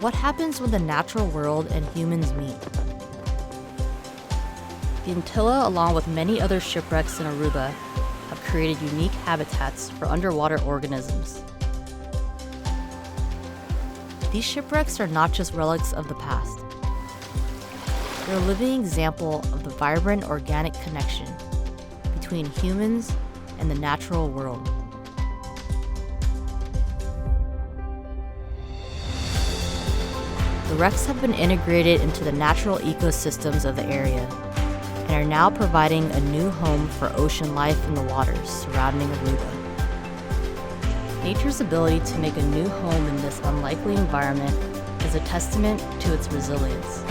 What happens when the natural world and humans meet? The Antilla, along with many other shipwrecks in Aruba, have created unique habitats for underwater organisms. These shipwrecks are not just relics of the past. They're a living example of the vibrant organic connection between humans and the natural world. The wrecks have been integrated into the natural ecosystems of the area and are now providing a new home for ocean life in the waters surrounding Aruba. Nature's ability to make a new home in this unlikely environment is a testament to its resilience.